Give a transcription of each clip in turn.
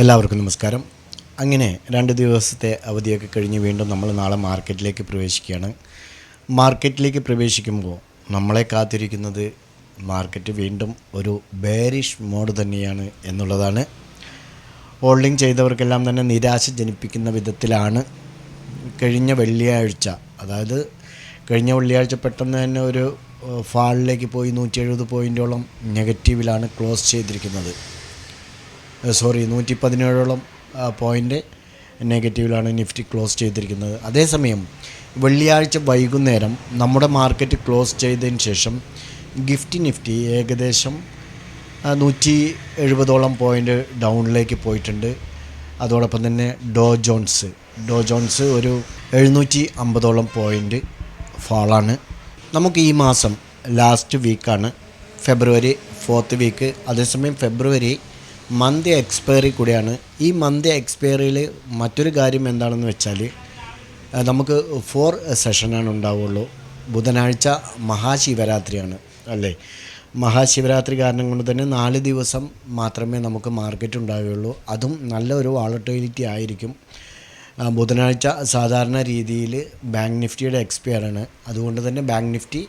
എല്ലാവർക്കും നമസ്കാരം. അങ്ങനെ 2 ദിവസത്തെ അവധിയൊക്കെ കഴിഞ്ഞ് വീണ്ടും നമ്മൾ നാളെ മാർക്കറ്റിലേക്ക് പ്രവേശിക്കുകയാണ്. മാർക്കറ്റിലേക്ക് പ്രവേശിക്കുമ്പോൾ നമ്മളെ കാത്തിരിക്കുന്നത് മാർക്കറ്റ് വീണ്ടും ഒരു ബെയറിഷ് മോഡ് തന്നെയാണ് എന്നുള്ളതാണ്. ഹോൾഡിംഗ് ചെയ്തവർക്കെല്ലാം തന്നെ നിരാശ ജനിപ്പിക്കുന്ന വിധത്തിലാണ് കഴിഞ്ഞ വെള്ളിയാഴ്ച, അതായത് കഴിഞ്ഞ വെള്ളിയാഴ്ച പെട്ടെന്ന് തന്നെ ഒരു ഫാളിലേക്ക് പോയി 170 പോയിൻറ്റോളം നെഗറ്റീവിലാണ് ക്ലോസ് ചെയ്തിരിക്കുന്നത്. 117ഓളം പോയിൻ്റ് നെഗറ്റീവിലാണ് നിഫ്റ്റി ക്ലോസ് ചെയ്തിരിക്കുന്നത്. അതേസമയം വെള്ളിയാഴ്ച വൈകുന്നേരം നമ്മുടെ മാർക്കറ്റ് ക്ലോസ് ചെയ്തതിന് ശേഷം നിഫ്റ്റി ഏകദേശം 170ഓളം പോയിൻ്റ് ഡൗണിലേക്ക് പോയിട്ടുണ്ട്. അതോടൊപ്പം തന്നെ ഡോ ജോൺസ് ഒരു 750ഓളം പോയിൻ്റ് ഫാളാണ്. നമുക്ക് ഈ മാസം ലാസ്റ്റ് വീക്കാണ്, ഫെബ്രുവരി 4th വീക്ക്. അതേസമയം ഫെബ്രുവരി മന്ത് എക്സ്പയറി കൂടിയാണ്. ഈ മന്ത് എക്സ്പയറിയിൽ മറ്റൊരു കാര്യം എന്താണെന്ന് വെച്ചാൽ നമുക്ക് 4 സെഷനാണ് ഉണ്ടാവുള്ളൂ. ബുധനാഴ്ച മഹാശിവരാത്രിയാണ് അല്ലേ. മഹാശിവരാത്രി കാരണം കൊണ്ട് തന്നെ 4 ദിവസം മാത്രമേ നമുക്ക് മാർക്കറ്റ് ഉണ്ടാവുകയുള്ളൂ. അതും നല്ലൊരു വോളറ്റിലിറ്റി ആയിരിക്കും. ബുധനാഴ്ച സാധാരണ രീതിയിൽ ബാങ്ക് നിഫ്റ്റിയുടെ എക്സ്പയറാണ്. അതുകൊണ്ട് തന്നെ ബാങ്ക് നിഫ്റ്റി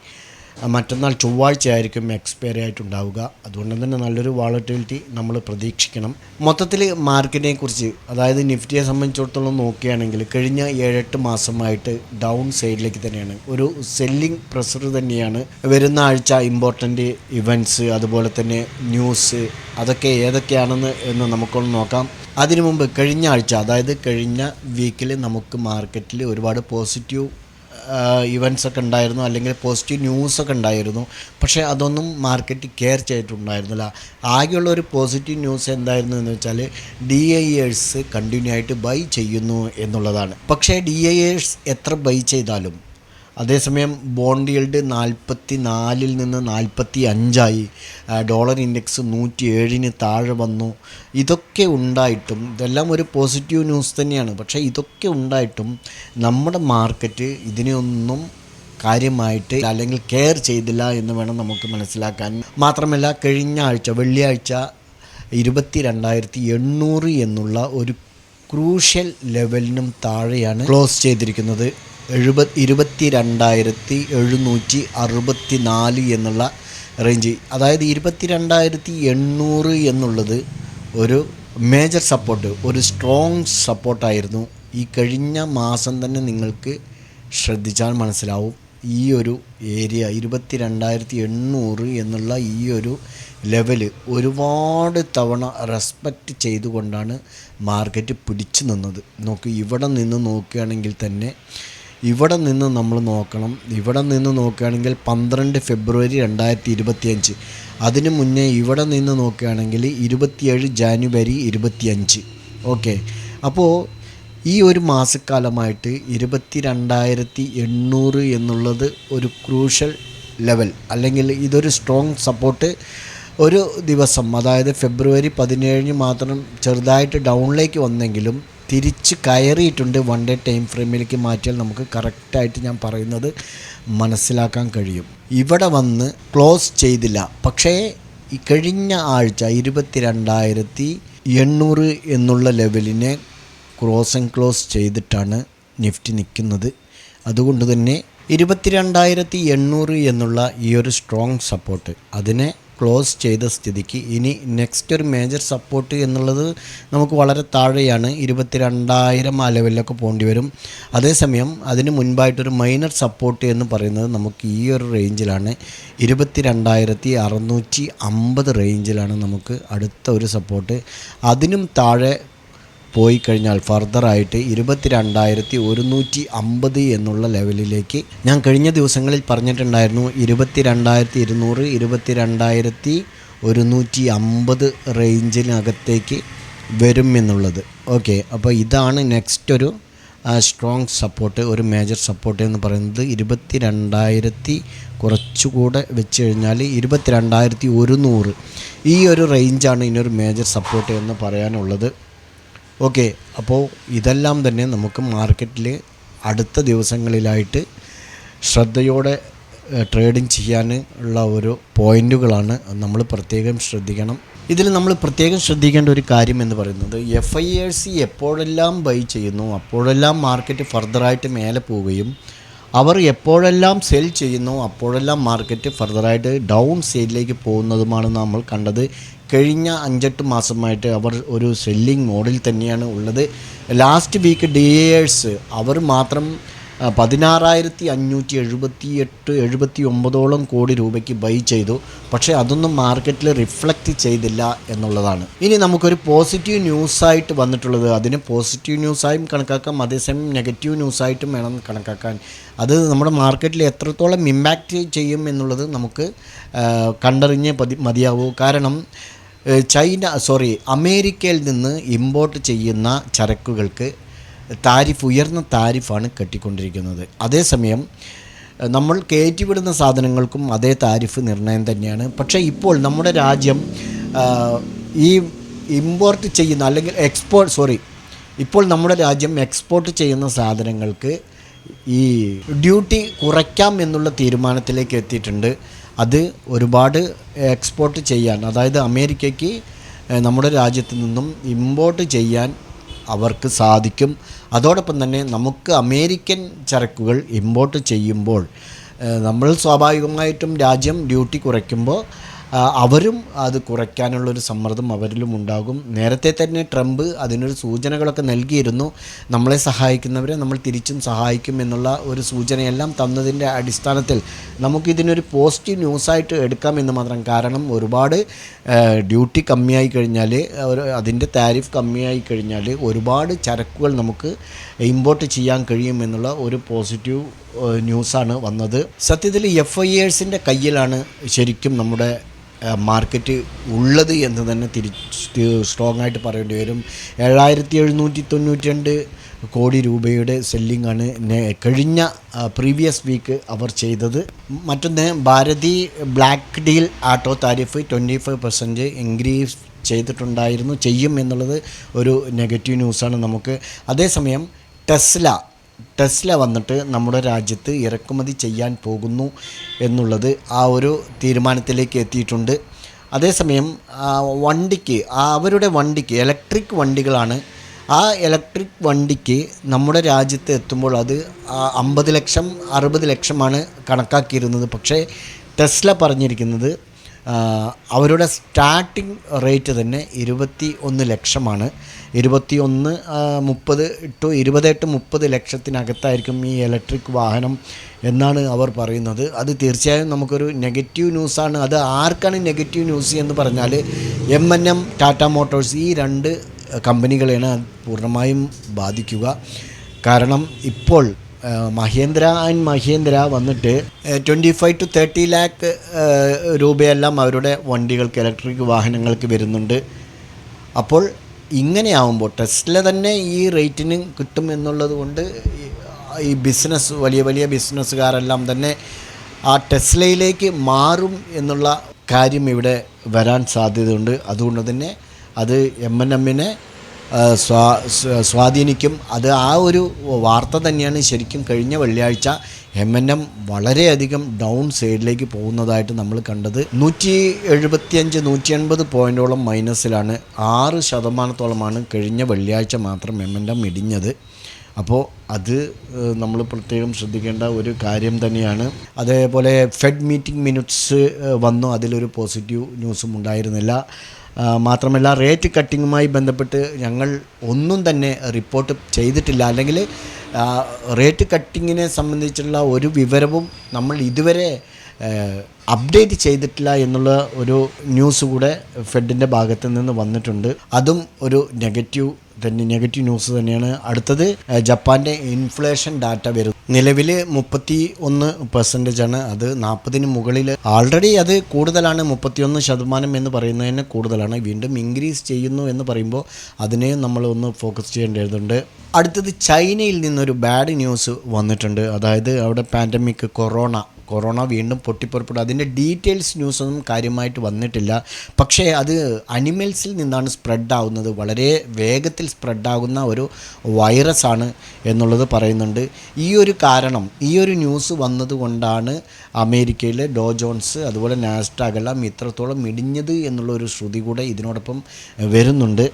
മറ്റന്നാൾ ചൊവ്വാഴ്ച ആയിരിക്കും എക്സ്പയറി ആയിട്ടുണ്ടാവുക. അതുകൊണ്ട് തന്നെ നല്ലൊരു വോളറ്റിലിറ്റി നമ്മൾ പ്രതീക്ഷിക്കണം. മൊത്തത്തിൽ മാർക്കറ്റിനെ കുറിച്ച്, അതായത് നിഫ്റ്റിയെ സംബന്ധിച്ചിടത്തോളം നോക്കുകയാണെങ്കിൽ കഴിഞ്ഞ 7-8 മാസമായിട്ട് ഡൗൺ സൈഡിലേക്ക് തന്നെയാണ്. ഒരു സെല്ലിംഗ് പ്രഷർ തന്നെയാണ്. വരുന്ന ആഴ്ച ഇമ്പോർട്ടൻ്റ് ഇവൻറ്റ്സ്, അതുപോലെ തന്നെ ന്യൂസ്, അതൊക്കെ ഏതൊക്കെയാണെന്ന് നമുക്കൊന്ന് നോക്കാം. അതിനു മുമ്പ് കഴിഞ്ഞ ആഴ്ച, അതായത് കഴിഞ്ഞ വീക്കിൽ നമുക്ക് മാർക്കറ്റിൽ ഒരുപാട് പോസിറ്റീവ് ഇവൻറ്റ്സൊക്കെ ഉണ്ടായിരുന്നു, അല്ലെങ്കിൽ പോസിറ്റീവ് ന്യൂസൊക്കെ ഉണ്ടായിരുന്നു. പക്ഷേ അതൊന്നും മാർക്കറ്റ് കെയർ ചെയ്തിട്ടുണ്ടായിരുന്നില്ല. ആകെയുള്ള ഒരു പോസിറ്റീവ് ന്യൂസ് എന്തായിരുന്നു എന്ന് വെച്ചാൽ DIAs കണ്ടിന്യൂ ആയിട്ട് ബൈ ചെയ്യുന്നു എന്നുള്ളതാണ്. പക്ഷേ DIAs എത്ര ബൈ ചെയ്താലും, അതേസമയം ബോണ്ട് യീൽഡ് 44 നിന്ന് 45 ഡോളർ ഇൻഡെക്സ് 107 താഴെ വന്നു. ഇതൊക്കെ ഉണ്ടായിട്ടും, ഇതെല്ലാം ഒരു പോസിറ്റീവ് ന്യൂസ് തന്നെയാണ്. പക്ഷേ ഇതൊക്കെ ഉണ്ടായിട്ടും നമ്മുടെ മാർക്കറ്റ് ഇതിനെയൊന്നും കാര്യമായിട്ട് അല്ലെങ്കിൽ കെയർ ചെയ്തില്ല എന്ന് വേണം നമുക്ക് മനസ്സിലാക്കാൻ. മാത്രമല്ല കഴിഞ്ഞ ആഴ്ച വെള്ളിയാഴ്ച 22,800 എന്നുള്ള ഒരു ക്രൂഷ്യൽ ലെവലിനും താഴെയാണ് ക്ലോസ് ചെയ്തിരിക്കുന്നത്. 22,764 എന്നുള്ള റേഞ്ച്, അതായത് 22,800 എന്നുള്ളത് ഒരു മേജർ സപ്പോർട്ട്, ഒരു സ്ട്രോങ് സപ്പോർട്ടായിരുന്നു. ഈ കഴിഞ്ഞ മാസം തന്നെ നിങ്ങൾക്ക് ശ്രദ്ധിച്ചാൽ മനസ്സിലാവും, ഈ ഒരു ഏരിയ 22,800 എന്നുള്ള ഈ ഒരു ലെവല് ഒരുപാട് തവണ റെസ്പെക്റ്റ് ചെയ്തുകൊണ്ടാണ് മാർക്കറ്റ് പിടിച്ചു നിന്നത്. നോക്ക്, ഇവിടെ നിന്ന് നോക്കുകയാണെങ്കിൽ തന്നെ, ഇവിടെ നിന്ന് നമ്മൾ നോക്കണം. ഇവിടെ നിന്ന് നോക്കുകയാണെങ്കിൽ 12 ഫെബ്രുവരി 2025, അതിന് മുന്നേ ഇവിടെ നിന്ന് നോക്കുകയാണെങ്കിൽ 27 ജാനുവരി 25. ഓക്കെ, അപ്പോൾ ഈ ഒരു മാസക്കാലമായിട്ട് 22,800 എന്നുള്ളത് ഒരു ക്രൂഷ്യൽ ലെവൽ, അല്ലെങ്കിൽ ഇതൊരു സ്ട്രോങ് സപ്പോർട്ട്. ഒരു ദിവസം, അതായത് ഫെബ്രുവരി 17 മാത്രം ചെറുതായിട്ട് ഡൗണിലേക്ക് വന്നെങ്കിലും തിരിച്ച് കയറിയിട്ടുണ്ട്. 1 ഡേ ടൈം ഫ്രെയിമിലേക്ക് മാറ്റിയാൽ നമുക്ക് കറക്റ്റായിട്ട് ഞാൻ പറയുന്നത് മനസ്സിലാക്കാൻ കഴിയും. ഇവിടെ വന്ന് ക്ലോസ് ചെയ്തില്ല, പക്ഷേ ഈ കഴിഞ്ഞ ആഴ്ച 22,800 എന്നുള്ള ലെവലിനെ ക്ലോസ് ചെയ്തിട്ടാണ് നിഫ്റ്റി നിൽക്കുന്നത്. അതുകൊണ്ട് തന്നെ 22,800 എന്നുള്ള ഈ ഒരു സ്ട്രോങ് സപ്പോർട്ട്, അതിനെ ക്ലോസ് ചെയ്ത സ്ഥിതിക്ക് ഇനി നെക്സ്റ്റ് ഒരു മേജർ സപ്പോർട്ട് എന്നുള്ളത് നമുക്ക് വളരെ താഴെയാണ്. 22,000 ആ ലെവലിലൊക്കെ പോകേണ്ടി വരും. അതേസമയം അതിന് മുൻപായിട്ടൊരു മൈനർ സപ്പോർട്ട് എന്ന് പറയുന്നത് നമുക്ക് ഈ ഒരു റേഞ്ചിലാണ്. 22,650 റേഞ്ചിലാണ് നമുക്ക് അടുത്ത ഒരു സപ്പോർട്ട്. അതിനും താഴെ പോയി കഴിഞ്ഞാൽ ഫർദറായിട്ട് 22,150 എന്നുള്ള ലെവലിലേക്ക് ഞാൻ കഴിഞ്ഞ ദിവസങ്ങളിൽ പറഞ്ഞിട്ടുണ്ടായിരുന്നു. 22,200, 22,150 റേഞ്ചിനകത്തേക്ക് വരും എന്നുള്ളത്. ഓക്കെ, അപ്പോൾ ഇതാണ് നെക്സ്റ്റ് ഒരു സ്ട്രോങ് സപ്പോർട്ട്, ഒരു മേജർ സപ്പോർട്ട് എന്ന് പറയുന്നത്. 22,000 കുറച്ചുകൂടെ വെച്ച് കഴിഞ്ഞാൽ 22,100 ഈ ഒരു റേഞ്ചാണ് ഇനിയൊരു മേജർ സപ്പോർട്ട് എന്ന് പറയാനുള്ളത്. ഓക്കെ, അപ്പോൾ ഇതെല്ലാം തന്നെ നമുക്ക് മാർക്കറ്റിൽ അടുത്ത ദിവസങ്ങളിലായിട്ട് ശ്രദ്ധയോടെ ട്രേഡിങ് ചെയ്യാൻ ഉള്ള ഒരു പോയിൻറ്റുകളാണ് നമ്മൾ പ്രത്യേകം ശ്രദ്ധിക്കണം. ഇതിൽ നമ്മൾ പ്രത്യേകം ശ്രദ്ധിക്കേണ്ട ഒരു കാര്യം എന്ന് പറയുന്നത് FIAC എപ്പോഴെല്ലാം ബൈ ചെയ്യുന്നു അപ്പോഴെല്ലാം മാർക്കറ്റ് ഫർദറായിട്ട് മേലെ പോവുകയും അവർ എപ്പോഴെല്ലാം സെൽ ചെയ്യുന്നു അപ്പോഴെല്ലാം മാർക്കറ്റ് ഫർദറായിട്ട് ഡൗൺ സൈഡിലേക്ക് പോകുന്നതുമാണ് നമ്മൾ കണ്ടത്. കഴിഞ്ഞ 5-8 മാസമായിട്ട് അവർ ഒരു സെല്ലിംഗ് മോഡിൽ തന്നെയാണ് ഉള്ളത്. ലാസ്റ്റ് വീക്ക് DAs അവർ മാത്രം 16,578-79 കോടി രൂപയ്ക്ക് ബൈ ചെയ്തു. പക്ഷേ അതൊന്നും മാർക്കറ്റിൽ റിഫ്ലക്റ്റ് ചെയ്തില്ല എന്നുള്ളതാണ്. ഇനി നമുക്കൊരു പോസിറ്റീവ് ന്യൂസായിട്ട് വന്നിട്ടുള്ളത് അതിന് പോസിറ്റീവ് ന്യൂസായും കണക്കാക്കാം, അതേസമയം നെഗറ്റീവ് ന്യൂസായിട്ടും വേണം കണക്കാക്കാൻ. അത് നമ്മുടെ മാർക്കറ്റിൽ എത്രത്തോളം ഇമ്പാക്റ്റ് ചെയ്യും എന്നുള്ളത് നമുക്ക് കണ്ടറിഞ്ഞേ മതിയാവൂ. കാരണം അമേരിക്കയിൽ നിന്ന് ഇമ്പോർട്ട് ചെയ്യുന്ന ചരക്കുകൾക്ക് ഉയർന്ന താരിഫാണ് കെട്ടിക്കൊണ്ടിരിക്കുന്നത്. അതേസമയം നമ്മൾ കയറ്റിവിടുന്ന സാധനങ്ങൾക്കും അതേ താരിഫ് നിർണ്ണയം തന്നെയാണ്. പക്ഷേ ഇപ്പോൾ നമ്മുടെ രാജ്യം ഈ ഇമ്പോർട്ട് ചെയ്യുന്ന അല്ലെങ്കിൽ ഇപ്പോൾ നമ്മുടെ രാജ്യം എക്സ്പോർട്ട് ചെയ്യുന്ന സാധനങ്ങൾക്ക് ഈ ഡ്യൂട്ടി കുറയ്ക്കാം എന്നുള്ള തീരുമാനത്തിലേക്ക് എത്തിയിട്ടുണ്ട്. അത് ഒരുപാട് എക്സ്പോർട്ട് ചെയ്യാൻ, അതായത് അമേരിക്കയ്ക്ക് നമ്മുടെ രാജ്യത്ത് നിന്നും ഇമ്പോർട്ട് ചെയ്യാൻ അവർക്ക് സാധിക്കും. അതോടൊപ്പം തന്നെ നമുക്ക് അമേരിക്കൻ ചരക്കുകൾ ഇമ്പോർട്ട് ചെയ്യുമ്പോൾ നമ്മൾ സ്വാഭാവികമായിട്ടും രാജ്യം ഡ്യൂട്ടി കുറയ്ക്കുമ്പോൾ അവരും അത് കുറയ്ക്കാനുള്ളൊരു സമ്മർദ്ദം അവരിലും ഉണ്ടാകും. നേരത്തെ തന്നെ ട്രംപ് അതിനൊരു സൂചനകളൊക്കെ നൽകിയിരുന്നു. നമ്മളെ സഹായിക്കുന്നവരെ നമ്മൾ തിരിച്ചും സഹായിക്കും എന്നുള്ള ഒരു സൂചനയെല്ലാം തന്നതിൻ്റെ അടിസ്ഥാനത്തിൽ നമുക്കിതിനൊരു പോസിറ്റീവ് ന്യൂസായിട്ട് എടുക്കാമെന്ന് മാത്രം. കാരണം ഒരുപാട് ഡ്യൂട്ടി കമ്മിയായി കഴിഞ്ഞാൽ, അതിൻ്റെ താരിഫ് കമ്മിയായി കഴിഞ്ഞാൽ ഒരുപാട് ചരക്കുകൾ നമുക്ക് ഇമ്പോർട്ട് ചെയ്യാൻ കഴിയുമെന്നുള്ള ഒരു പോസിറ്റീവ് ന്യൂസാണ് വന്നത്. സത്യത്തിൽ FIACൻ്റെ കയ്യിലാണ് ശരിക്കും നമ്മുടെ മാർക്കറ്റ് ഉള്ളത് എന്ന് തന്നെ സ്ട്രോങ് ആയിട്ട് പറയേണ്ടി വരും. 7,792 കോടി രൂപയുടെ സെല്ലിംഗാണ് കഴിഞ്ഞ പ്രീവിയസ് വീക്ക് അവർ ചെയ്തത്. മറ്റൊന്ന്, ഭാരതി ബ്ലാക്ക് ഡീൽ ആട്ടോ താരിഫ് 25% ഇൻക്രീസ് ചെയ്യും എന്നുള്ളത് ഒരു നെഗറ്റീവ് ന്യൂസാണ് നമുക്ക്. അതേസമയം ടെസ്ല വന്നിട്ട് നമ്മുടെ രാജ്യത്ത് ഇറക്കുമതി ചെയ്യാൻ പോകുന്നു എന്നുള്ളത് ആ ഒരു തീരുമാനത്തിലേക്ക് എത്തിയിട്ടുണ്ട്. അതേസമയം അവരുടെ വണ്ടിക്ക് ഇലക്ട്രിക് വണ്ടികളാണ്. ആ ഇലക്ട്രിക് വണ്ടിക്ക് നമ്മുടെ രാജ്യത്ത് എത്തുമ്പോൾ അത് 50 ലക്ഷം 60 ലക്ഷമാണ് കണക്കാക്കിയിരുന്നത്. പക്ഷേ ടെസ്ല പറഞ്ഞിരിക്കുന്നത് അവരുടെ സ്റ്റാർട്ടിംഗ് റേറ്റ് തന്നെ 21 ലക്ഷമാണ്. 28-30 ലക്ഷത്തിനകത്തായിരിക്കും ഈ ഇലക്ട്രിക് വാഹനം എന്നാണ് അവർ പറയുന്നത്. അത് തീർച്ചയായും നമുക്കൊരു നെഗറ്റീവ് ന്യൂസാണ്. അത് ആർക്കാണ് നെഗറ്റീവ് ന്യൂസ് എന്ന് പറഞ്ഞാൽ M&M, ടാറ്റ മോട്ടോഴ്സ്, ഈ 2 കമ്പനികളെയാണ് പൂർണ്ണമായും ബാധിക്കുക. കാരണം ഇപ്പോൾ മഹീന്ദ്ര വന്നിട്ട് 25-30 ലാക്ക് രൂപയെല്ലാം അവരുടെ വണ്ടികൾക്ക്, ഇലക്ട്രിക് വാഹനങ്ങൾക്ക് വരുന്നുണ്ട്. അപ്പോൾ ഇങ്ങനെയാവുമ്പോൾ ടെസ്ല തന്നെ ഈ റേറ്റിന് കിട്ടും എന്നുള്ളത് കൊണ്ട് ഈ വലിയ ബിസിനസ്സുകാരെല്ലാം തന്നെ ആ ടെസ്ലയിലേക്ക് മാറും എന്നുള്ള കാര്യം ഇവിടെ വരാൻ സാധ്യതയുണ്ട്. അതുകൊണ്ട് തന്നെ അത് M&Mനെ സ്വാധീനിക്കും. അത് ആ ഒരു വാർത്ത തന്നെയാണ് ശരിക്കും കഴിഞ്ഞ വെള്ളിയാഴ്ച M&M വളരെയധികം ഡൗൺ സൈഡിലേക്ക് പോകുന്നതായിട്ട് നമ്മൾ കണ്ടത്. 175-180 പോയിൻറ്റോളം മൈനസിലാണ്. 6% കഴിഞ്ഞ വെള്ളിയാഴ്ച മാത്രം M&M ഇടിഞ്ഞത്. അപ്പോൾ അത് നമ്മൾ പ്രത്യേകം ശ്രദ്ധിക്കേണ്ട ഒരു കാര്യം തന്നെയാണ്. അതേപോലെ ഫെഡ് മീറ്റിംഗ് മിനിറ്റ്സ് വന്നു, അതിലൊരു പോസിറ്റീവ് ന്യൂസും ഉണ്ടായിരുന്നില്ല. മാത്രമല്ല റേറ്റ് കട്ടിങ്ങുമായി ബന്ധപ്പെട്ട് ഞങ്ങൾ ഒന്നും തന്നെ റിപ്പോർട്ട് ചെയ്തിട്ടില്ല, അല്ലെങ്കിൽ റേറ്റ് കട്ടിങ്ങിനെ സംബന്ധിച്ചുള്ള ഒരു വിവരവും നമ്മൾ ഇതുവരെ അപ്ഡേറ്റ് ചെയ്തിട്ടില്ല എന്നുള്ള ഒരു ന്യൂസ് കൂടെ ഫെഡിൻ്റെ ഭാഗത്ത് നിന്ന് വന്നിട്ടുണ്ട്. അതും ഒരു നെഗറ്റീവ് ന്യൂസ് തന്നെയാണ്. അടുത്തത് ജപ്പാൻ്റെ ഇൻഫ്ലേഷൻ ഡാറ്റ വരും. നിലവിൽ 31% അത് 40-ന് മുകളിൽ ആൾറെഡി അത് കൂടുതലാണ്. 31% എന്ന് പറയുന്നതിന് കൂടുതലാണ്. വീണ്ടും ഇൻക്രീസ് ചെയ്യുന്നു എന്ന് പറയുമ്പോൾ അതിനെ നമ്മൾ ഒന്ന് ഫോക്കസ് ചെയ്യേണ്ടതുണ്ട്. അടുത്തത് ചൈനയിൽ നിന്നൊരു ബാഡ് ന്യൂസ് വന്നിട്ടുണ്ട്. അതായത് അവിടെ പാൻഡമിക് കൊറോണ കൊറോണ വീണ്ടും പൊട്ടിപ്പുറപ്പെടും. അതിൻ്റെ ഡീറ്റെയിൽസ് ന്യൂസൊന്നും കാര്യമായിട്ട് വന്നിട്ടില്ല. പക്ഷേ അത് അനിമൽസിൽ നിന്നാണ് സ്പ്രെഡാവുന്നത്, വളരെ വേഗത്തിൽ സ്പ്രെഡാകുന്ന ഒരു വൈറസാണ് എന്നുള്ളത് പറയുന്നുണ്ട്. ഈ ഒരു ന്യൂസ് വന്നതുകൊണ്ടാണ് അമേരിക്കയിലെ ഡോ ജോൺസ് അതുപോലെ നാസ്ഡാക്ക് എല്ലാം ഇത്രത്തോളം ഇടിഞ്ഞത് എന്നുള്ളൊരു ശ്രുതി കൂടെ ഇതിനോടൊപ്പം വരുന്നുണ്ട്.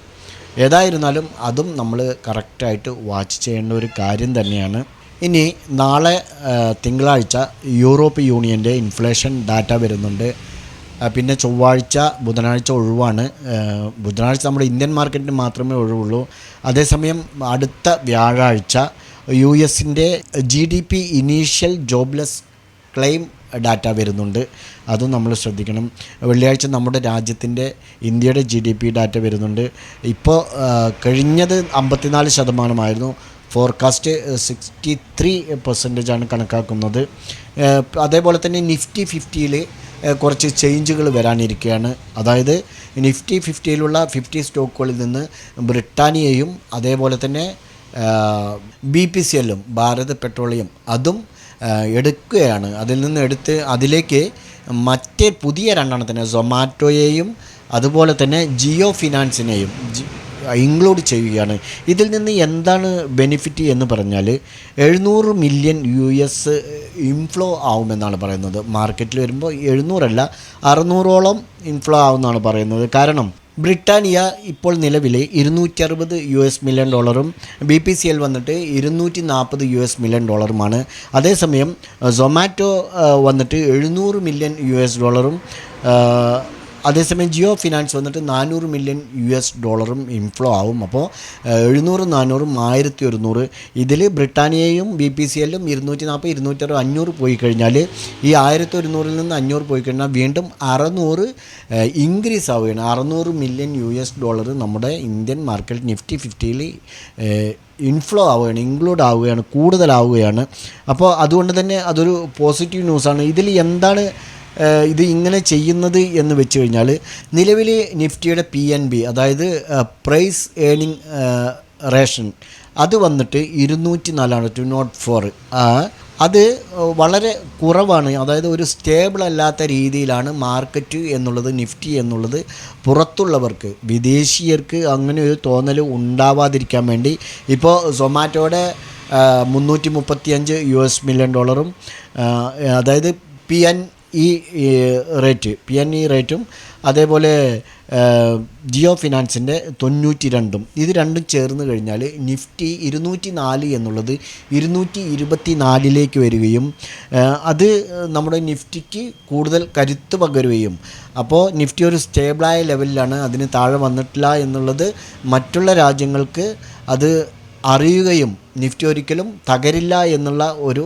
ഏതായിരുന്നാലും അതും നമ്മൾ കറക്റ്റായിട്ട് വാച്ച് ചെയ്യേണ്ട ഒരു കാര്യം തന്നെയാണ്. ഇനി നാളെ തിങ്കളാഴ്ച യൂറോപ്പ് യൂണിയൻ്റെ ഇൻഫ്ലേഷൻ ഡാറ്റ വരുന്നുണ്ട്. പിന്നെ ചൊവ്വാഴ്ച, ബുധനാഴ്ച ഒഴിവാണ്. ബുധനാഴ്ച നമ്മുടെ ഇന്ത്യൻ മാർക്കറ്റിന് മാത്രമേ ഒഴിവുള്ളൂ. അതേസമയം അടുത്ത വ്യാഴാഴ്ച US-ൻ്റെ GDP initial jobless claim data വരുന്നുണ്ട്. അതും നമ്മൾ ശ്രദ്ധിക്കണം. വെള്ളിയാഴ്ച നമ്മുടെ രാജ്യത്തിൻ്റെ ഇന്ത്യയുടെ GDP ഡാറ്റ വരുന്നുണ്ട്. ഇപ്പോൾ കഴിഞ്ഞത് 54%, ഫോർകാസ്റ്റ് 63% കണക്കാക്കുന്നത്. അതേപോലെ തന്നെ നിഫ്റ്റി 50-ൽ കുറച്ച് ചേഞ്ചുകൾ വരാനിരിക്കുകയാണ്. അതായത് നിഫ്റ്റി 50-ലുള്ള 50 സ്റ്റോക്കുകളിൽ നിന്ന് ബ്രിട്ടാനിയയും അതേപോലെ തന്നെ BPCL ഭാരത് പെട്രോളിയം അതും എടുക്കുകയാണ്. അതിൽ നിന്ന് എടുത്ത് അതിലേക്ക് മറ്റേ പുതിയ രണ്ടെണ്ണത്തിന് സൊമാറ്റോയെയും അതുപോലെ തന്നെ ജിയോ ഫിനാൻസിനെയും ഇൻക്ലൂഡ് ചെയ്യുകയാണ്. ഇതിൽ നിന്ന് എന്താണ് ബെനിഫിറ്റ് എന്ന് പറഞ്ഞാൽ $700 മില്യൺ ഇൻഫ്ലോ ആവുമെന്നാണ് പറയുന്നത്. മാർക്കറ്റിൽ വരുമ്പോൾ 700 അല്ല 600ഓളം ഇൻഫ്ലോ ആവുമെന്നാണ് പറയുന്നത്. കാരണം ബ്രിട്ടാനിയ ഇപ്പോൾ നിലവിൽ $260 മില്യൺ, BPCL വന്നിട്ട് $240 മില്യൺ. അതേസമയം സൊമാറ്റോ വന്നിട്ട് $700 മില്യൺ, അതേസമയം ജിയോ ഫിനാൻസ് വന്നിട്ട് $400 മില്യൺ ഇൻഫ്ലോ ആവും. അപ്പോൾ 700, 400, 1100. ഇതിൽ ബ്രിട്ടാനിയയും BPCL-ഉം 240, 260, 500 പോയി കഴിഞ്ഞാൽ ഈ 1100-ൽ നിന്ന് 500 പോയി കഴിഞ്ഞാൽ വീണ്ടും 600 ഇൻക്രീസ് ആവുകയാണ്. $600 മില്യൺ നമ്മുടെ ഇന്ത്യൻ മാർക്കറ്റ് നിഫ്റ്റി 50-ൽ ഇൻഫ്ലോ ആവുകയാണ്, ഇൻക്ലൂഡ് ആവുകയാണ്, കൂടുതലാവുകയാണ്. അപ്പോൾ അതുകൊണ്ട് തന്നെ അതൊരു പോസിറ്റീവ് ന്യൂസാണ്. ഇതിൽ എന്താണ് ഇത് ഇങ്ങനെ ചെയ്യുന്നത് എന്ന് വെച്ച് കഴിഞ്ഞാൽ നിലവിൽ നിഫ്റ്റിയുടെ PNB അതായത് പ്രൈസ് ഏണിംഗ് റേഷൻ അത് വന്നിട്ട് 204 204. അത് വളരെ കുറവാണ്. അതായത് ഒരു സ്റ്റേബിൾ അല്ലാത്ത രീതിയിലാണ് മാർക്കറ്റ് എന്നുള്ളത്, നിഫ്റ്റി എന്നുള്ളത് പുറത്തുള്ളവർക്ക്, വിദേശീയർക്ക് അങ്ങനെ ഒരു തോന്നൽ ഉണ്ടാവാതിരിക്കാൻ വേണ്ടി ഇപ്പോൾ സൊമാറ്റോയുടെ $335 മില്യൺ, അതായത് PNE റേറ്റും അതേപോലെ ജിയോ ഫിനാൻസിൻ്റെ 92, ഇത് രണ്ടും ചേർന്ന് കഴിഞ്ഞാൽ നിഫ്റ്റി 204 എന്നുള്ളത് 224 വരികയും അത് നമ്മുടെ നിഫ്റ്റിക്ക് കൂടുതൽ കരുത്ത് പകരുകയും, അപ്പോൾ നിഫ്റ്റി ഒരു സ്റ്റേബിളായ ലെവലിലാണ്, അതിന് താഴെ വന്നിട്ടില്ല എന്നുള്ളത് മറ്റുള്ള രാജ്യങ്ങൾക്ക് അത് അറിയുകയും നിഫ്റ്റി ഒരിക്കലും തകരില്ല എന്നുള്ള ഒരു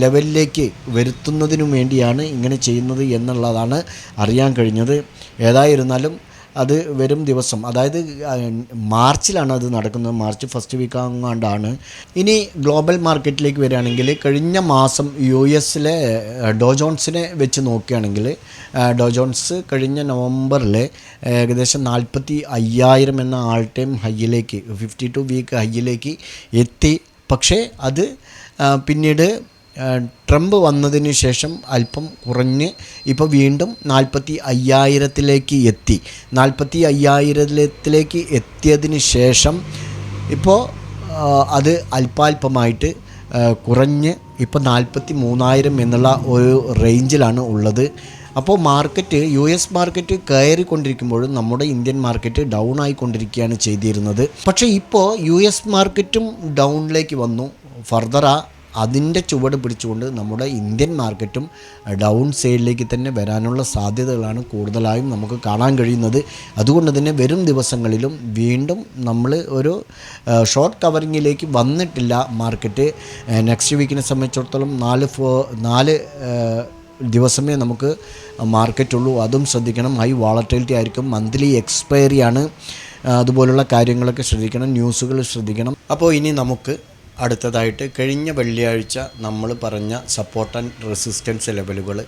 ലെവലിലേക്ക് വരുത്തുന്നതിനു വേണ്ടിയാണ് ഇങ്ങനെ ചെയ്യുന്നത് എന്നുള്ളതാണ് അറിയാൻ കഴിഞ്ഞത്. ഏതായിരുന്നാലും അത് വരും ദിവസം, അതായത് മാർച്ചിലാണ് അത് നടക്കുന്നത്. മാർച്ച് ഫസ്റ്റ് വീക്ക് അങ്ങാണ്ടാണ്. ഇനി ഗ്ലോബൽ മാർക്കറ്റിലേക്ക് വരികയാണെങ്കിൽ കഴിഞ്ഞ മാസം US-ലെ ഡോ ജോൺസിനെ വെച്ച് നോക്കുകയാണെങ്കിൽ ഡോ ജോൺസ് കഴിഞ്ഞ നവംബറിൽ ഏകദേശം 45,000 എന്ന ആൾ ടൈം ഹൈയിലേക്ക്, 52 വീക്ക് ഹൈയിലേക്ക് എത്തി. പക്ഷേ അത് പിന്നീട് ട്രംപ് വന്നതിന് ശേഷം അല്പം കുറഞ്ഞ് ഇപ്പോൾ വീണ്ടും 45,000-ലേക്ക് എത്തി. 45,000-ലേക്ക് എത്തിയതിന് ശേഷം ഇപ്പോൾ അത് അല്പാൽപമായിട്ട് കുറഞ്ഞ് ഇപ്പോൾ 43,000 എന്നുള്ള ഒരു റേഞ്ചിലാണ് ഉള്ളത്. അപ്പോൾ മാർക്കറ്റ്, US മാർക്കറ്റ് കയറിക്കൊണ്ടിരിക്കുമ്പോഴും നമ്മുടെ ഇന്ത്യൻ മാർക്കറ്റ് ഡൗൺ ആയിക്കൊണ്ടിരിക്കുകയാണ് ചെയ്തിരുന്നത്. പക്ഷേ ഇപ്പോൾ US മാർക്കറ്റും ഡൗണിലേക്ക് വന്നു. ഫർദർ അതിൻ്റെ ചുവട് പിടിച്ചുകൊണ്ട് നമ്മുടെ ഇന്ത്യൻ മാർക്കറ്റും ഡൗൺ സൈഡിലേക്ക് തന്നെ വരാനുള്ള സാധ്യതകളാണ് കൂടുതലായും നമുക്ക് കാണാൻ കഴിയുന്നത്. അതുകൊണ്ട് തന്നെ വരും ദിവസങ്ങളിലും വീണ്ടും നമ്മൾ ഒരു ഷോർട്ട് കവറിങ്ങിലേക്ക് വന്നിട്ടില്ല മാർക്കറ്റ്. നെക്സ്റ്റ് വീക്കിനെ സംബന്ധിച്ചിടത്തോളം 4 ദിവസമേ നമുക്ക് മാർക്കറ്റുള്ളൂ. അതും ശ്രദ്ധിക്കണം. ഹൈ വോളറ്റിലിറ്റി ആയിരിക്കും. മന്ത്ലി എക്സ്പയറിയാണ്. അതുപോലുള്ള കാര്യങ്ങളൊക്കെ ശ്രദ്ധിക്കണം. ന്യൂസുകൾ ശ്രദ്ധിക്കണം. അപ്പോൾ ഇനി നമുക്ക് അടുത്തതായിട്ട് കഴിഞ്ഞ വെള്ളിയാഴ്ച നമ്മൾ പറഞ്ഞ സപ്പോർട്ട് ആൻഡ് റെസിസ്റ്റൻസ് ലെവലുകൾ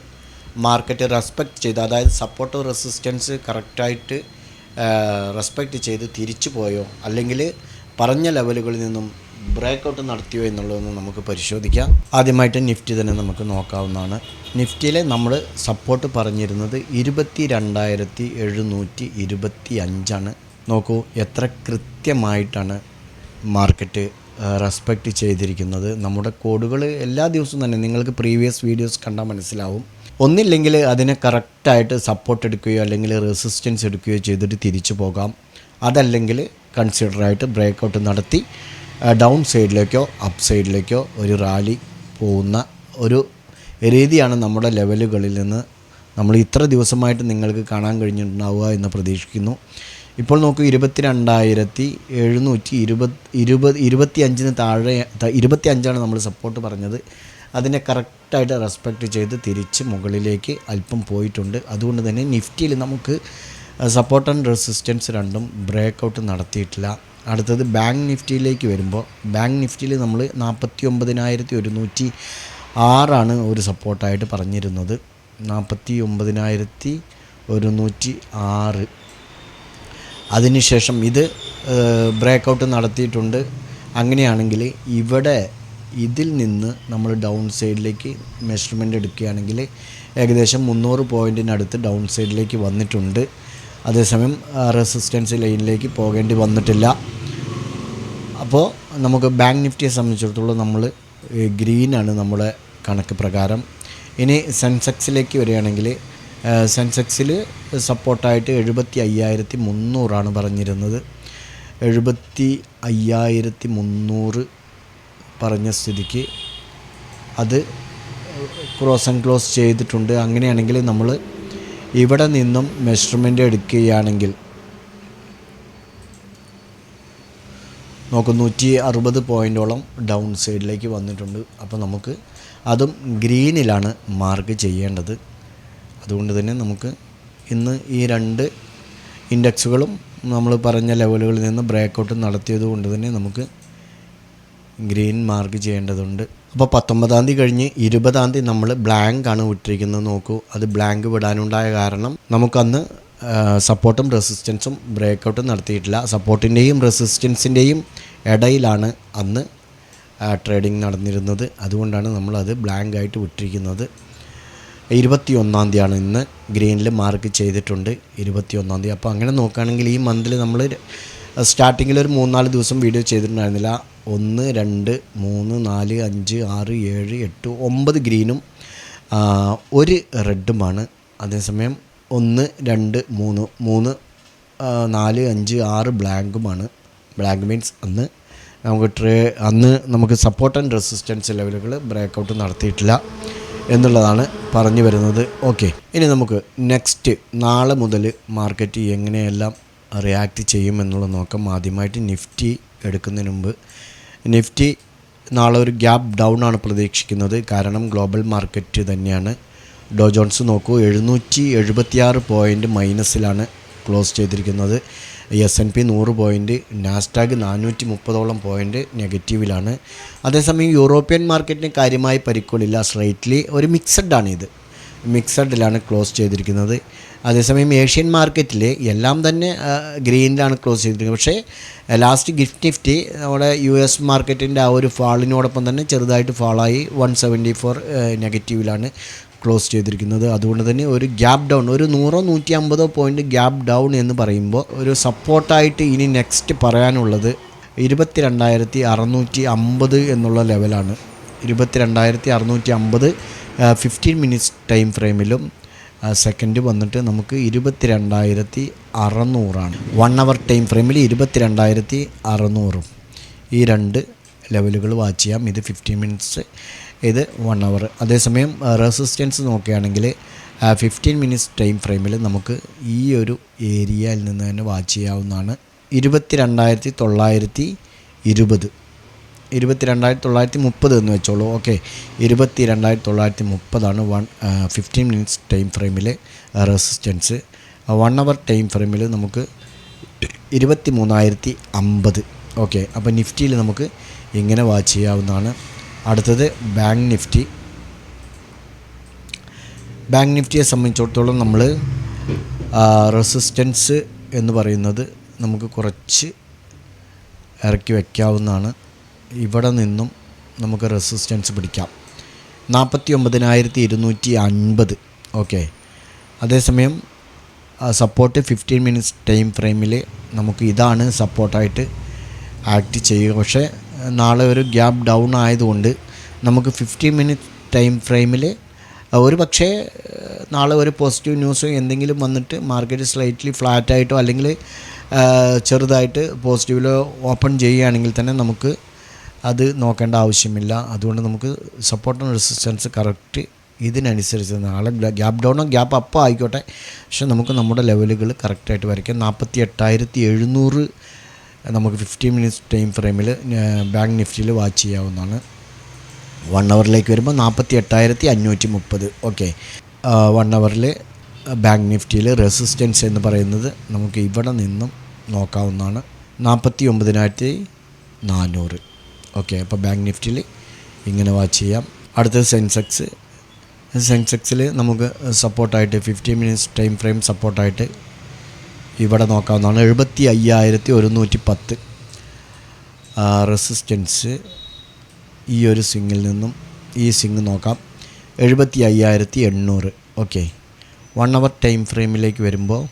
മാർക്കറ്റ് റെസ്പെക്റ്റ് ചെയ്ത്, അതായത് സപ്പോർട്ട് റെസിസ്റ്റൻസ് കറക്റ്റായിട്ട് റെസ്പെക്റ്റ് ചെയ്ത് തിരിച്ചു പോയോ, അല്ലെങ്കിൽ പറഞ്ഞ ലെവലുകളിൽ നിന്നും ബ്രേക്കൗട്ട് നടത്തിയോ എന്നുള്ളതൊന്ന് നമുക്ക് പരിശോധിക്കാം. ആദ്യമായിട്ട് നിഫ്റ്റി തന്നെ നമുക്ക് നോക്കാവുന്നതാണ്. നിഫ്റ്റിയിലെ നമ്മൾ സപ്പോർട്ട് പറഞ്ഞിരുന്നത് 22,725 നോക്കൂ എത്ര കൃത്യമായിട്ടാണ് മാർക്കറ്റ് റെസ്പെക്റ്റ് ചെയ്തിരിക്കുന്നത്. നമ്മുടെ കോഡുകൾ എല്ലാ ദിവസവും തന്നെ നിങ്ങൾക്ക് പ്രീവിയസ് വീഡിയോസ് കണ്ടാൽ മനസ്സിലാവും. ഒന്നില്ലെങ്കിൽ അതിനെ കറക്റ്റായിട്ട് സപ്പോർട്ട് എടുക്കുകയോ അല്ലെങ്കിൽ റെസിസ്റ്റൻസ് എടുക്കുകയോ ചെയ്തിട്ട് തിരിച്ചു പോകാം. അതല്ലെങ്കിൽ കൺസിഡറായിട്ട് ബ്രേക്കൗട്ട് നടത്തി ഡൗൺ സൈഡിലേക്കോ അപ്പ് സൈഡിലേക്കോ ഒരു റാലി പോകുന്ന ഒരു രീതിയാണ് നമ്മുടെ ലെവലുകളിൽ നിന്ന് നമ്മൾ ഇത്ര ദിവസമായിട്ട് നിങ്ങൾക്ക് കാണാൻ കഴിഞ്ഞിട്ടുണ്ടാവുക എന്ന് പ്രതീക്ഷിക്കുന്നു. ഇപ്പോൾ നോക്കൂ 22,725 താഴെ 25 നമ്മൾ സപ്പോർട്ട് പറഞ്ഞത്. അതിനെ കറക്റ്റായിട്ട് റെസ്പെക്റ്റ് ചെയ്ത് തിരിച്ച് മുകളിലേക്ക് അല്പം പോയിട്ടുണ്ട്. അതുകൊണ്ട് തന്നെ നിഫ്റ്റിയിൽ നമുക്ക് സപ്പോർട്ട് ആൻഡ് റെസിസ്റ്റൻസ് രണ്ടും ബ്രേക്കൗട്ട് നടത്തിയിട്ടില്ല. അടുത്തത് ബാങ്ക് നിഫ്റ്റിയിലേക്ക് വരുമ്പോൾ ബാങ്ക് നിഫ്റ്റിയിൽ നമ്മൾ 49,106 ഒരു സപ്പോർട്ടായിട്ട് പറഞ്ഞിരുന്നത്. 49,106. അതിനുശേഷം ഇത് ബ്രേക്കൗട്ട് നടത്തിയിട്ടുണ്ട്. അങ്ങനെയാണെങ്കിൽ ഇവിടെ ഇതിൽ നിന്ന് നമ്മൾ ഡൗൺ സൈഡിലേക്ക് മെഷർമെൻ്റ് എടുക്കുകയാണെങ്കിൽ ഏകദേശം 300 പോയിൻറ്റിനടുത്ത് ഡൗൺ സൈഡിലേക്ക് വന്നിട്ടുണ്ട്. അതേസമയം റെസിസ്റ്റൻസ് ലൈനിലേക്ക് പോകേണ്ടി വന്നിട്ടില്ല. അപ്പോൾ നമുക്ക് ബാങ്ക് നിഫ്റ്റിയെ സംബന്ധിച്ചിടത്തോളം നമ്മൾ ഗ്രീനാണ് നമ്മുടെ കണക്ക് പ്രകാരം. ഇനി സെൻസെക്സിലേക്ക് വരികയാണെങ്കിൽ സെൻസെക്സിൽ സപ്പോർട്ടായിട്ട് 75,300 പറഞ്ഞിരുന്നത്. 75,300 പറഞ്ഞ സ്ഥിതിക്ക് അത് ക്രോസ് ആൻഡ് ക്ലോസ് ചെയ്തിട്ടുണ്ട്. അങ്ങനെയാണെങ്കിൽ നമ്മൾ ഇവിടെ നിന്നും മെഷർമെൻ്റ് എടുക്കുകയാണെങ്കിൽ നോക്ക് 160 പോയിൻറ്റോളം ഡൗൺ സൈഡിലേക്ക് വന്നിട്ടുണ്ട്. അപ്പോൾ നമുക്ക് അതും ഗ്രീനിലാണ് മാർക്ക് ചെയ്യേണ്ടത്. അതുകൊണ്ട് തന്നെ നമുക്ക് ഇന്ന് ഈ രണ്ട് ഇൻഡെക്സുകളും നമ്മൾ പറഞ്ഞ ലെവലുകളിൽ നിന്ന് ബ്രേക്കൗട്ട് നടത്തിയത് കൊണ്ട് തന്നെ നമുക്ക് ഗ്രീൻ മാർക്ക് ചെയ്യേണ്ടതുണ്ട്. അപ്പോൾ 19-ാം തീയതി കഴിഞ്ഞ് 20-ാം തീയതി നമ്മൾ ബ്ലാങ്ക് ആണ് വിട്ടിരിക്കുന്നത്. നോക്കൂ, അത് ബ്ലാങ്ക് വിടാനുണ്ടായ കാരണം നമുക്കന്ന് സപ്പോർട്ടും റെസിസ്റ്റൻസും ബ്രേക്കൗട്ടും നടത്തിയിട്ടില്ല. സപ്പോർട്ടിൻ്റെയും റെസിസ്റ്റൻസിൻ്റെയും ഇടയിലാണ് അന്ന് ട്രേഡിംഗ് നടന്നിരുന്നത്. അതുകൊണ്ടാണ് നമ്മളത് ബ്ലാങ്ക് ആയിട്ട് വിട്ടിരിക്കുന്നത്. 21-ാം തീയതിയാണ് ഇന്ന് ഗ്രീനിൽ മാർക്ക് ചെയ്തിട്ടുണ്ട്. 21-ാം തീയതി. അപ്പോൾ അങ്ങനെ നോക്കുകയാണെങ്കിൽ ഈ മന്തിൽ നമ്മൾ സ്റ്റാർട്ടിങ്ങിൽ ഒരു 3-4 ദിവസം വീഡിയോ ചെയ്തിട്ടുണ്ടായിരുന്നില്ല. 1, 2, 3, 4, 5, 6, 7, 8, 9 ഗ്രീനും 1 റെഡുമാണ്. അതേസമയം 1, 2, 3, 4, 5, 6 ബ്ലാങ്കുമാണ്. ബ്ലാങ്ക് മീൻസ് അന്ന് നമുക്ക് സപ്പോർട്ട് ആൻഡ് റെസിസ്റ്റൻസ് ലെവലുകൾ ബ്രേക്കൗട്ട് നടത്തിയിട്ടില്ല എന്നുള്ളതാണ് പറഞ്ഞു വരുന്നത്. ഓക്കെ, ഇനി നമുക്ക് നെക്സ്റ്റ് നാളെ മുതൽ മാർക്കറ്റ് എങ്ങനെയെല്ലാം റിയാക്റ്റ് ചെയ്യുമെന്നുള്ളത് നോക്കാം. ആദ്യമായിട്ട് നിഫ്റ്റി എടുക്കുന്നതിന് മുമ്പ് നിഫ്റ്റി നാളെ ഒരു ഗ്യാപ്പ് ഡൗൺ ആണ് പ്രതീക്ഷിക്കുന്നത്. കാരണം ഗ്ലോബൽ മാർക്കറ്റ് തന്നെയാണ്. ഡോ ജോൺസ് നോക്കൂ 776 പോയിൻ്റ് മൈനസിലാണ് ക്ലോസ് ചെയ്തിരിക്കുന്നത്. S&P 100 point, Nasdaq 430 point നെഗറ്റീവിലാണ്. അതേസമയം യൂറോപ്യൻ മാർക്കറ്റിന് കാര്യമായി പരിക്കുകളില്ല. സ്ലൈറ്റ്ലി ഒരു മിക്സഡിലാണ് ക്ലോസ് ചെയ്തിരിക്കുന്നത്. അതേസമയം ഏഷ്യൻ മാർക്കറ്റിൽ എല്ലാം തന്നെ ഗ്രീനിലാണ് ക്ലോസ് ചെയ്തിരിക്കുന്നത്. പക്ഷേ ലാസ്റ്റ് ഗിഫ്റ്റ് നിഫ്റ്റി നമ്മുടെ US മാർക്കറ്റിൻ്റെ ആ ഒരു ഫാളിനോടൊപ്പം തന്നെ ചെറുതായിട്ട് ഫാളായി 174 നെഗറ്റീവിലാണ് ക്ലോസ് ചെയ്തിരിക്കുന്നത്. അതുകൊണ്ട് തന്നെ ഒരു ഗ്യാപ്പ് ഡൗൺ, ഒരു 100-150 പോയിൻ്റ് ഗ്യാപ്പ് ഡൗൺ എന്ന് പറയുമ്പോൾ ഒരു സപ്പോർട്ടായിട്ട് ഇനി നെക്സ്റ്റ് പറയാനുള്ളത് 22,650 എന്നുള്ള ലെവലാണ്. 22,650 15 മിനിറ്റ്സ് ടൈം ഫ്രെയിമിലും സെക്കൻഡ് വന്നിട്ട് നമുക്ക് 22,600 1 അവർ ടൈം ഫ്രെയിമിൽ 22,600 ഈ രണ്ട് ലെവലുകൾ വാച്ച് ചെയ്യാം. ഇത് 15 മിനിറ്റ്സ്, ഇത് 1 അവർ. അതേസമയം റെസിസ്റ്റൻസ് നോക്കുകയാണെങ്കിൽ 15 മിനിറ്റ്സ് ടൈം ഫ്രെയിമിൽ നമുക്ക് ഈ ഒരു ഏരിയയിൽ നിന്ന് തന്നെ വാച്ച് ചെയ്യാവുന്നതാണ്. 22,920 22,930 എന്ന് വെച്ചോളൂ. ഓക്കെ, 22,930 15 മിനിറ്റ്സ് ടൈം ഫ്രെയിമിൽ റെസിസ്റ്റൻസ്. 1 അവർ ടൈം ഫ്രെയിമിൽ നമുക്ക് 23,050. ഓക്കെ, അപ്പോൾ നിഫ്റ്റിയിൽ നമുക്ക് ഇങ്ങനെ വാച്ച് ചെയ്യാവുന്നതാണ്. അടുത്തത് ബാങ്ക് നിഫ്റ്റിയെ സംബന്ധിച്ചിടത്തോളം നമ്മൾ റെസിസ്റ്റൻസ് എന്ന് പറയുന്നത് നമുക്ക് കുറച്ച് ഇറക്കി വയ്ക്കാവുന്നതാണ്. ഇവിടെ നിന്നും നമുക്ക് റെസിസ്റ്റൻസ് പിടിക്കാം 49,250. ഓക്കെ, അതേസമയം സപ്പോർട്ട് 15 മിനിറ്റ്സ് ടൈം ഫ്രെയിമിൽ നമുക്ക് ഇതാണ് സപ്പോർട്ടായിട്ട് ആക്ട് ചെയ്യുക. പക്ഷേ നാളെ ഒരു ഗ്യാപ്പ് ഡൗൺ ആയതുകൊണ്ട് നമുക്ക് 15 മിനിറ്റ് ടൈം ഫ്രെയിമിൽ ഒരു പക്ഷേ നാളെ ഒരു പോസിറ്റീവ് ന്യൂസോ എന്തെങ്കിലും വന്നിട്ട് മാർക്കറ്റ് സ്ലൈറ്റ്ലി ഫ്ലാറ്റായിട്ടോ അല്ലെങ്കിൽ ചെറുതായിട്ട് പോസിറ്റീവിലോ ഓപ്പൺ ചെയ്യുകയാണെങ്കിൽ തന്നെ നമുക്ക് അത് നോക്കേണ്ട ആവശ്യമില്ല. അതുകൊണ്ട് നമുക്ക് സപ്പോർട്ട് ആൻഡ് റെസിസ്റ്റൻസ് കറക്റ്റ് ഇതിനനുസരിച്ച് നാളെ ഗ്യാപ്പ് ഡൗണോ ഗ്യാപ്പ് അപ്പോ ആയിക്കോട്ടെ, പക്ഷെ നമുക്ക് നമ്മുടെ ലെവലുകൾ കറക്റ്റായിട്ട് വരയ്ക്കാം. 48,700 നമുക്ക് 15 മിനിറ്റ്സ് ടൈം ഫ്രെയിമിൽ ബാങ്ക് നിഫ്റ്റിയിൽ വാച്ച് ചെയ്യാവുന്നതാണ്. 1 അവറിലേക്ക് വരുമ്പോൾ 48,530. ഓക്കെ, 1 അവറിൽ ബാങ്ക് നിഫ്റ്റിയിൽ റെസിസ്റ്റൻസ് എന്ന് പറയുന്നത് നമുക്ക് ഇവിടെ നിന്നും നോക്കാവുന്നതാണ് 49,400. ഓക്കെ, അപ്പോൾ ബാങ്ക് നിഫ്റ്റിയിൽ ഇങ്ങനെ വാച്ച് ചെയ്യാം. അടുത്തത് സെൻസെക്സിൽ നമുക്ക് സപ്പോർട്ടായിട്ട് 15 മിനിറ്റ്സ് ടൈം ഫ്രെയിം സപ്പോർട്ടായിട്ട് ഇവിടെ നോക്കാവുന്നതാണ് 75,110. റെസിസ്റ്റൻസ് ഈ ഒരു സ്വിങ്ങിൽ നിന്നും ഈ സ്വിങ് നോക്കാം 75,800. ഓക്കെ, 1 അവർ ടൈം ഫ്രെയിമിലേക്ക് വരുമ്പോൾ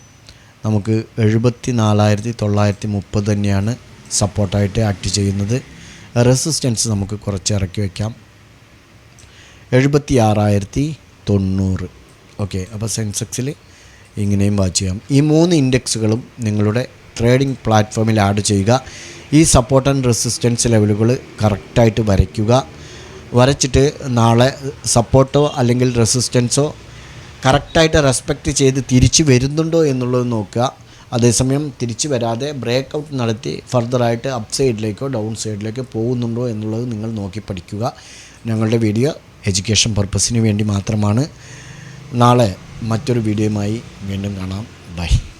നമുക്ക് 74,930 തന്നെയാണ് സപ്പോർട്ടായിട്ട് ആക്ട് ചെയ്യുന്നത്. റെസിസ്റ്റൻസ് നമുക്ക് കുറച്ച് ഇറക്കി വയ്ക്കാം 76,090. ഓക്കെ, അപ്പോൾ സെൻസെക്സിൽ ഇങ്ങനെയും വാച്ച് ചെയ്യാം. ഈ 3 ഇൻഡെക്സുകളും നിങ്ങളുടെ ട്രേഡിംഗ് പ്ലാറ്റ്ഫോമിൽ ആഡ് ചെയ്യുക. ഈ സപ്പോർട്ട് ആൻഡ് റെസിസ്റ്റൻസ് ലെവലുകൾ കറക്റ്റായിട്ട് വരയ്ക്കുക. വരച്ചിട്ട് നാളെ സപ്പോർട്ടോ അല്ലെങ്കിൽ റെസിസ്റ്റൻസോ കറക്റ്റായിട്ട് റെസ്പെക്റ്റ് ചെയ്ത് തിരിച്ച് വരുന്നുണ്ടോ എന്നുള്ളത് നോക്കുക. അതേസമയം തിരിച്ച് വരാതെ ബ്രേക്ക് ഔട്ട് നടത്തി ഫർദറായിട്ട് അപ്പ് സൈഡിലേക്കോ ഡൗൺ സൈഡിലേക്കോ പോകുന്നുണ്ടോ എന്നുള്ളത് നിങ്ങൾ നോക്കി പഠിക്കുക. ഞങ്ങളുടെ വീഡിയോ എഡ്യൂക്കേഷൻ പർപ്പസിന് വേണ്ടി മാത്രമാണ്. നാളെ മറ്റൊരു വീഡിയോയുമായി വീണ്ടും കാണാം. ബൈ.